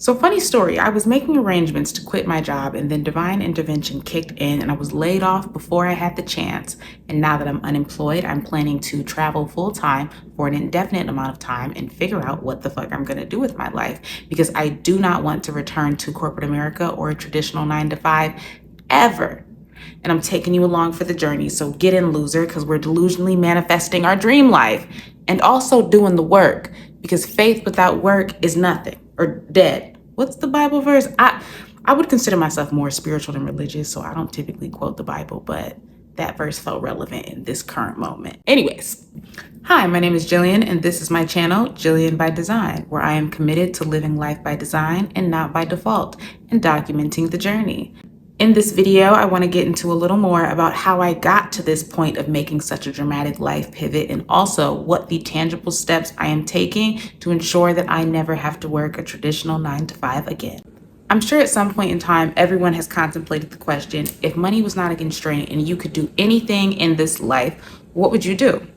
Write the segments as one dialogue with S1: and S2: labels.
S1: So funny story, I was making arrangements to quit my job and then divine intervention kicked in and I was laid off before I had the chance. And now that I'm unemployed, I'm planning to travel full time for an indefinite amount of time and figure out what the fuck I'm gonna do with my life because I do not want to return to corporate America or a traditional 9 to 5 ever. And I'm taking you along for the journey. So get in, loser, because we're delusionally manifesting our dream life and also doing the work because faith without work is nothing or dead. What's the Bible verse? I would consider myself more spiritual than religious, so I don't typically quote the Bible, but that verse felt relevant in this current moment. Anyways, hi, my name is Jillian, and this is my channel, Jillian by Design, where I am committed to living life by design and not by default, and documenting the journey. In this video, I want to get into a little more about how I got to this point of making such a dramatic life pivot and also what the tangible steps I am taking to ensure that I never have to work a traditional 9 to 5 again. I'm sure at some point in time, everyone has contemplated the question, if money was not a constraint and you could do anything in this life, what would you do?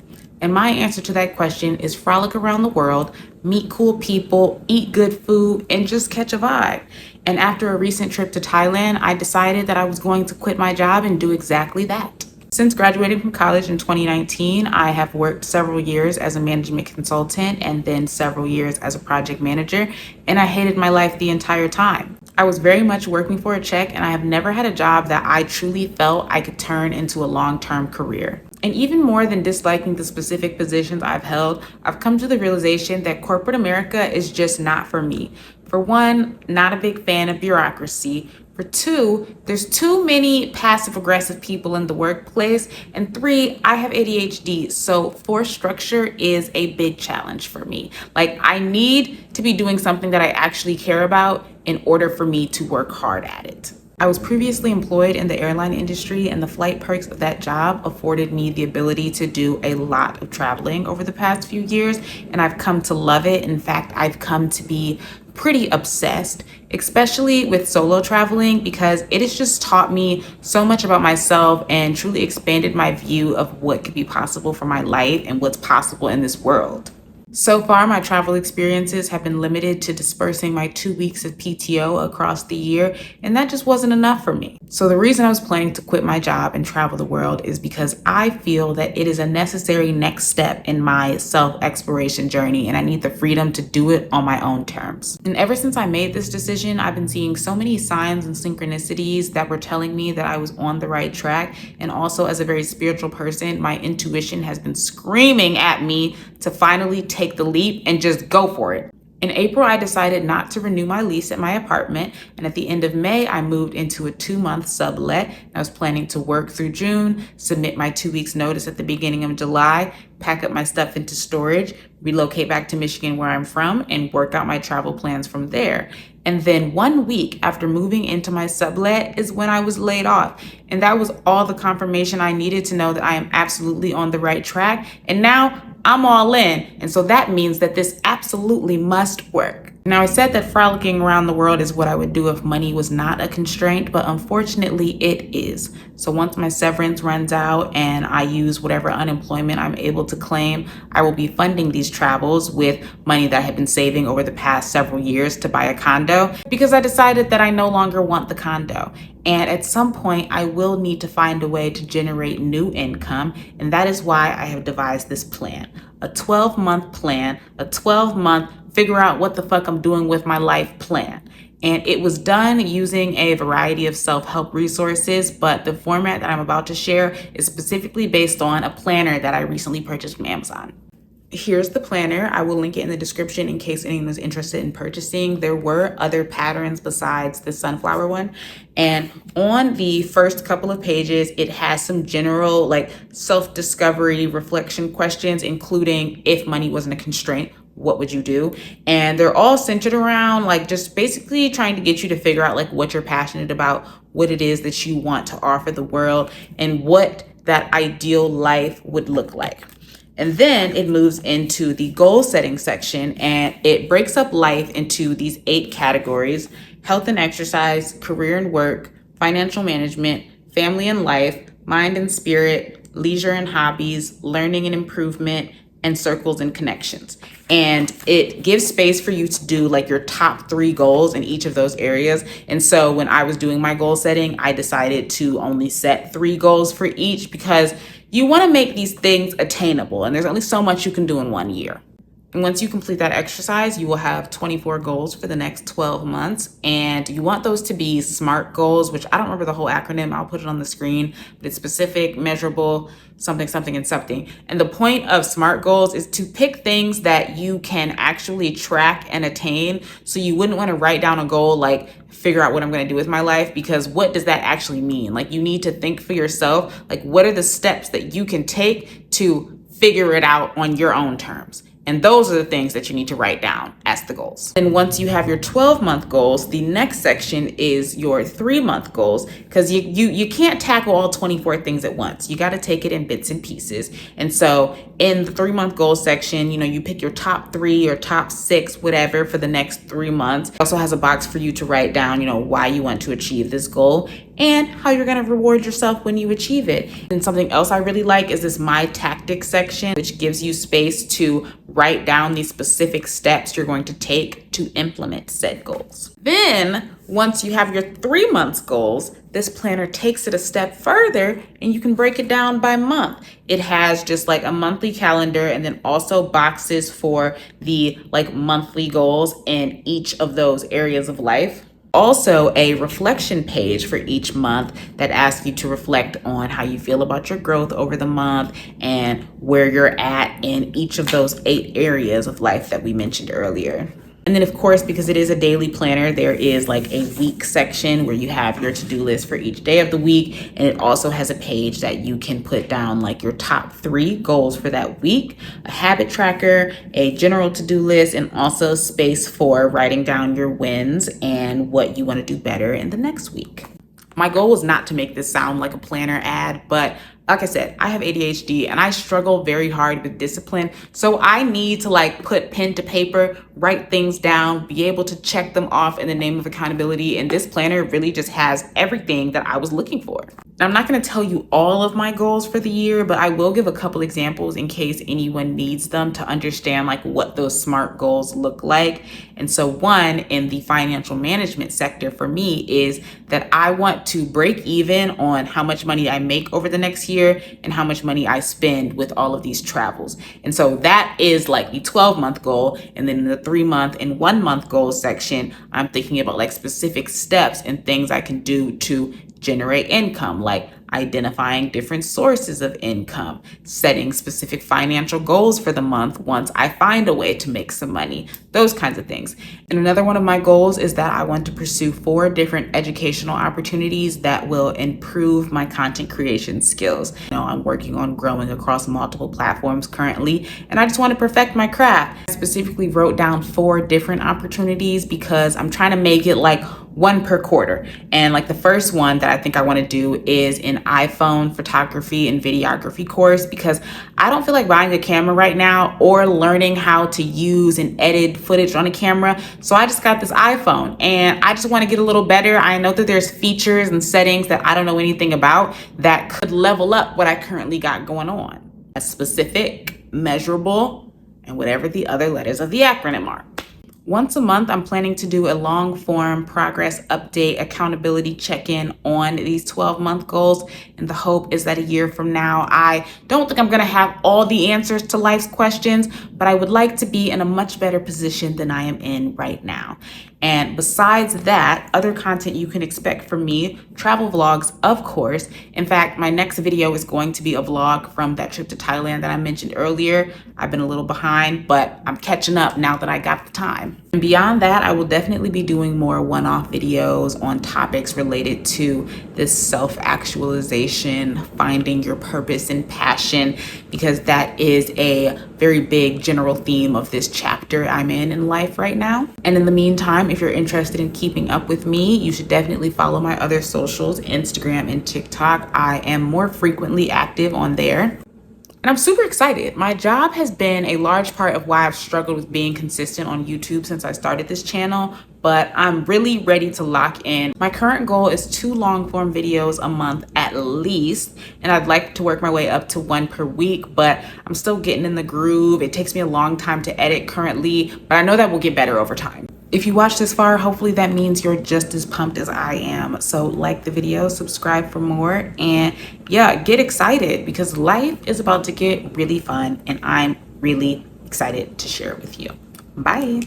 S1: And my answer to that question is frolic around the world, meet cool people, eat good food, and just catch a vibe. And after a recent trip to Thailand, I decided that I was going to quit my job and do exactly that. Since graduating from college in 2019, I have worked several years as a management consultant and then several years as a project manager, and I hated my life the entire time. I was very much working for a check, and I have never had a job that I truly felt I could turn into a long-term career. And even more than disliking the specific positions I've held, I've come to the realization that corporate America is just not for me. For one, not a big fan of bureaucracy. For two, there's too many passive aggressive people in the workplace. And three, I have ADHD, so forced structure is a big challenge for me. Like, I need to be doing something that I actually care about in order for me to work hard at it. I was previously employed in the airline industry, and the flight perks of that job afforded me the ability to do a lot of traveling over the past few years, and I've come to love it. In fact, I've come to be pretty obsessed, especially with solo traveling, because it has just taught me so much about myself and truly expanded my view of what could be possible for my life and what's possible in this world. So far, my travel experiences have been limited to dispersing my 2 weeks of PTO across the year, and that just wasn't enough for me. So the reason I was planning to quit my job and travel the world is because I feel that it is a necessary next step in my self-exploration journey, and I need the freedom to do it on my own terms. And ever since I made this decision, I've been seeing so many signs and synchronicities that were telling me that I was on the right track. And also, as a very spiritual person, my intuition has been screaming at me to finally take the leap and just go for it. In April, I decided not to renew my lease at my apartment, and at the end of May, I moved into a 2-month sublet. I was planning to work through June, submit my 2 weeks notice at the beginning of July, pack up my stuff into storage, relocate back to Michigan where I'm from, and work out my travel plans from there. And then 1 week after moving into my sublet is when I was laid off. And that was all the confirmation I needed to know that I am absolutely on the right track. And now I'm all in. And so that means that this absolutely must work. Now, I said that frolicking around the world is what I would do if money was not a constraint, but unfortunately it is. So once my severance runs out and I use whatever unemployment I'm able to claim, I will be funding these travels with money that I have been saving over the past several years to buy a condo, because I decided that I no longer want the condo. And at some point, I will need to find a way to generate new income. And that is why I have devised this plan, a 12-month plan, a 12-month figure out what the fuck I'm doing with my life plan. And it was done using a variety of self-help resources, but the format that I'm about to share is specifically based on a planner that I recently purchased from Amazon. Here's the planner. I will link it in the description in case anyone is interested in purchasing. There were other patterns besides the sunflower one. And on the first couple of pages, it has some general like self-discovery reflection questions, including if money wasn't a constraint, what would you do? And they're all centered around like just basically trying to get you to figure out like what you're passionate about, what it is that you want to offer the world, and what that ideal life would look like. And then it moves into the goal setting section, and it breaks up life into these 8 categories: health and exercise, career and work, financial management, family and life, mind and spirit, leisure and hobbies, learning and improvement, and circles and connections. And it gives space for you to do like your top 3 goals in each of those areas. And so when I was doing my goal setting, I decided to only set 3 goals for each, because you want to make these things attainable. And there's only so much you can do in 1 year. And once you complete that exercise, you will have 24 goals for the next 12 months. And you want those to be SMART goals, which I don't remember the whole acronym. I'll put it on the screen, but it's specific, measurable, something, something, and something. And the point of SMART goals is to pick things that you can actually track and attain. So you wouldn't want to write down a goal like figure out what I'm going to do with my life, because what does that actually mean? Like, you need to think for yourself, like, what are the steps that you can take to figure it out on your own terms? And those are the things that you need to write down as the goals. And once you have your 12-month goals, the next section is your 3-month goals, because you can't tackle all 24 things at once. You got to take it in bits and pieces. And so in the 3-month goals section, you pick your top 3 or top 6, whatever, for the next 3 months. It also has a box for you to write down, why you want to achieve this goal and how you're going to reward yourself when you achieve it. And something else I really like is this My Tactics section, which gives you space to write down these specific steps you're going to take to implement said goals. Then, once you have your 3 months goals, this planner takes it a step further and you can break it down by month. It has just like a monthly calendar and then also boxes for the monthly goals in each of those areas of life. Also, a reflection page for each month that asks you to reflect on how you feel about your growth over the month and where you're at in each of those 8 areas of life that we mentioned earlier. And then, of course, because it is a daily planner, there is like a week section where you have your to-do list for each day of the week. And it also has a page that you can put down like your top 3 goals for that week, a habit tracker, a general to-do list, and also space for writing down your wins and what you want to do better in the next week. My goal was not to make this sound like a planner ad, but like I said, I have ADHD and I struggle very hard with discipline. So I need to put pen to paper, write things down, be able to check them off in the name of accountability. And this planner really just has everything that I was looking for. Now, I'm not going to tell you all of my goals for the year, but I will give a couple examples in case anyone needs them to understand what those SMART goals look like. And so one in the financial management sector for me is that I want to break even on how much money I make over the next year and how much money I spend with all of these travels. And so that is the 12-month goal. And then in the 3-month and 1-month goal section, I'm thinking about specific steps and things I can do to generate income, like identifying different sources of income, setting specific financial goals for the month once I find a way to make some money, those kinds of things. And another one of my goals is that I want to pursue 4 different educational opportunities that will improve my content creation skills. I'm working on growing across multiple platforms currently, and I just want to perfect my craft. I specifically wrote down 4 different opportunities because I'm trying to make it 1 per quarter. And the first one that I think I want to do is an iPhone photography and videography course, because I don't feel like buying a camera right now or learning how to use and edit footage on a camera. So I just got this iPhone and I just want to get a little better. I know that there's features and settings that I don't know anything about that could level up what I currently got going on. That's specific, measurable, and whatever the other letters of the acronym are. Once a month, I'm planning to do a long form progress update, accountability check-in on these 12-month goals. And the hope is that a year from now, I don't think I'm going to have all the answers to life's questions, but I would like to be in a much better position than I am in right now. And besides that, other content you can expect from me, travel vlogs, of course. In fact, my next video is going to be a vlog from that trip to Thailand that I mentioned earlier. I've been a little behind, but I'm catching up now that I got the time. And beyond that, I will definitely be doing more one-off videos on topics related to this self-actualization, finding your purpose and passion, because that is a very big general theme of this chapter I'm in life right now. And in the meantime, if you're interested in keeping up with me, you should definitely follow my other socials, Instagram and TikTok. I am more frequently active on there. And I'm super excited. My job has been a large part of why I've struggled with being consistent on YouTube since I started this channel, but I'm really ready to lock in. My current goal is 2 long form videos a month at least, and I'd like to work my way up to 1 per week, but I'm still getting in the groove. It takes me a long time to edit currently, but I know that will get better over time. If you watched this far, hopefully that means you're just as pumped as I am. So like the video, subscribe for more, and yeah, get excited because life is about to get really fun and I'm really excited to share it with you. Bye.